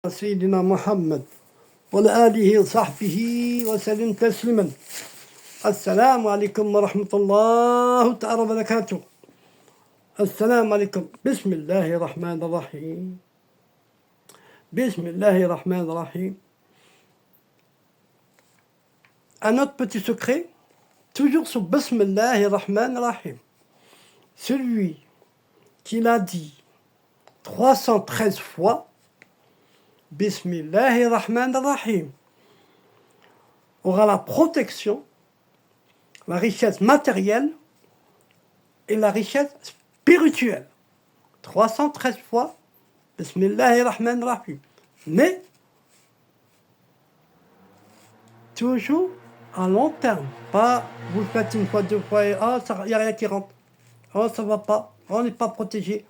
سيدنا محمد وعلى آله وصحبه وسلم تسليما. السلام عليكم ورحمة الله تعالى وبركاته. السلام عليكم. بسم الله الرحمن الرحيم. بسم الله الرحمن الرحيم. Un autre petit secret, toujours sur Bismillah ar-Rahman ar-Rahim. Celui qui l'a dit 313 fois, Bismillah ar-Rahman ar-Rahim, aura la protection, la richesse matérielle et la richesse spirituelle. 313 fois, Bismillah ar-Rahman ar-Rahim. Mais, toujours à long terme. Pas vous le faites une fois, deux fois et il n'y a rien qui rentre. Ça va pas. On n'est pas protégé.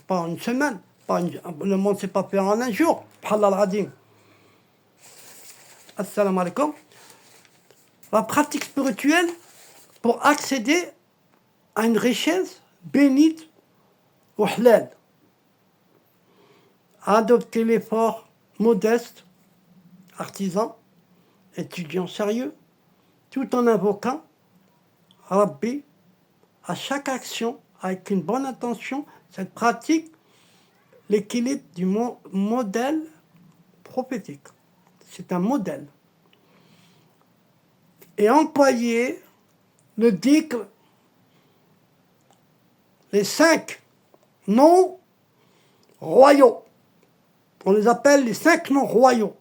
Pas en une semaine. Le monde ne s'est pas fait en un jour. Al-Adim. Assalamu alaikum. La pratique spirituelle pour accéder à une richesse bénite ou halal. Adopter l'effort modeste, artisan, étudiant sérieux, tout en invoquant Rabbi à chaque action avec une bonne intention. Cette pratique, l'équilibre du modèle prophétique. C'est un modèle. Et employer le dhikr, les 5 noms royaux. On les appelle les 5 noms royaux.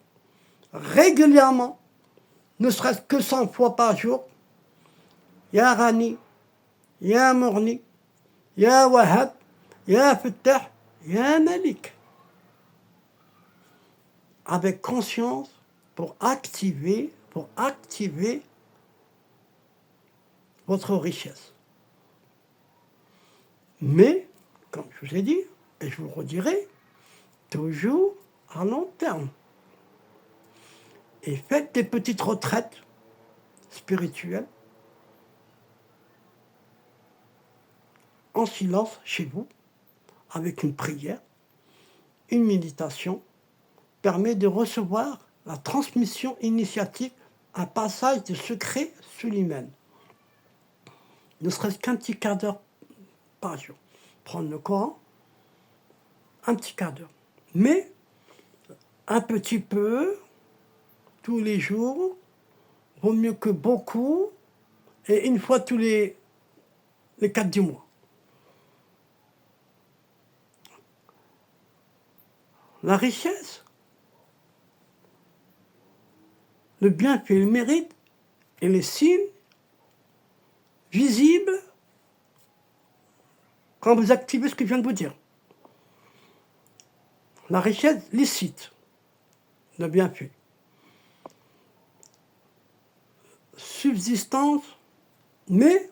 Régulièrement, ne serait-ce que 100 fois par jour, Ya Rani, Ya Mourni, Ya Wahab, Ya Fattah, Ya Malik. Avec conscience pour activer votre richesse. Mais, comme je vous ai dit, et je vous le redirai, toujours à long terme. Et faites des petites retraites spirituelles en silence chez vous, avec une prière, une méditation, permet de recevoir la transmission initiatique, un passage de secret sous l'hymen. Ne serait-ce qu'un petit quart d'heure par jour. Prendre le Coran, un petit quart d'heure. Mais, un petit peu, tous les jours, vaut mieux que beaucoup, et une fois tous les 4 du mois. La richesse, le bienfait, le mérite et les signes visibles quand vous activez ce que je viens de vous dire. La richesse licite, le bienfait. Subsistance, mais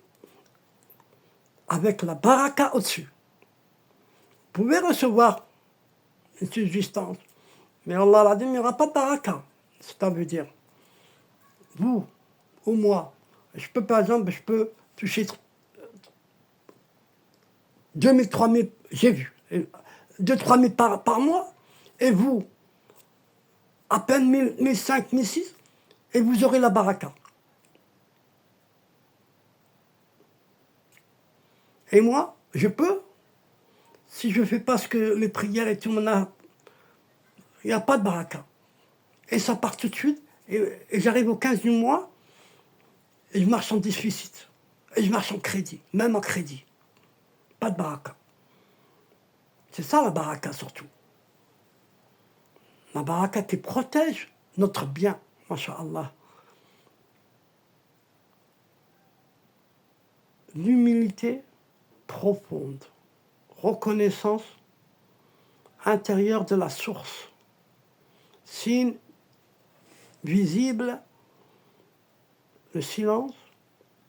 avec la baraka au-dessus. Vous pouvez recevoir une subsistance, mais Allah l'a dit, il n'y aura pas de baraka. Ça veut dire, vous ou moi, par exemple, je peux toucher 2000, 3000, j'ai vu, 2 3000 par mois, et vous, à peine 1000, 1005, 1006, et vous aurez la baraka. Et moi, je peux, si je ne fais pas ce que les prières et tout, il n'y a pas de baraka. Et ça part tout de suite, et j'arrive au 15 du mois, et je marche en déficit. Et je marche en crédit, même en crédit. Pas de baraka. C'est ça la baraka surtout. La baraka qui protège notre bien, masha'Allah. L'humilité profonde, reconnaissance intérieure de la source, signe visible, le silence,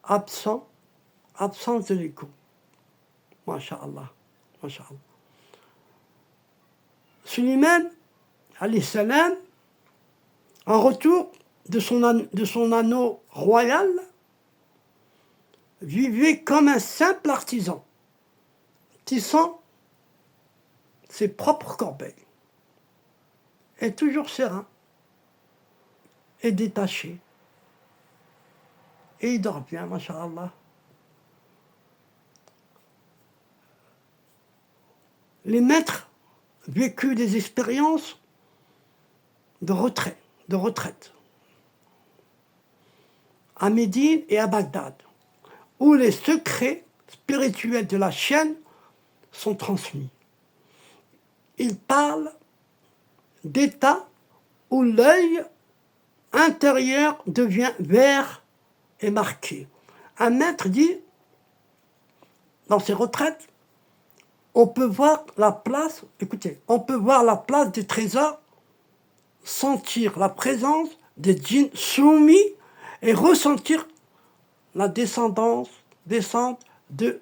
absence de l'écho. Masha'Allah, masha'Allah. Suleiman, alayhi salam, en retour de son anneau royal, vivait comme un simple artisan, tissant ses propres corbeilles. est toujours serein et détaché. Et il dort bien, masha'Allah. Les maîtres vécu des expériences de retraite à Médine et à Bagdad, où les secrets spirituels de la chaîne sont transmis. Ils parlent d'état où l'œil intérieur devient vert et marqué. Un maître dit, dans ses retraites, on peut voir la place, écoutez, on peut voir la place des trésors, sentir la présence des djinns soumis et ressentir la descente de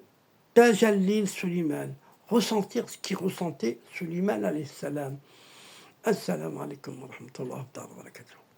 Tajalil Suleiman. Ressentir ce qu'il ressentait Suleiman alayhi salam. Assalamu alaikum wa rahmatullahi wa barakatuh.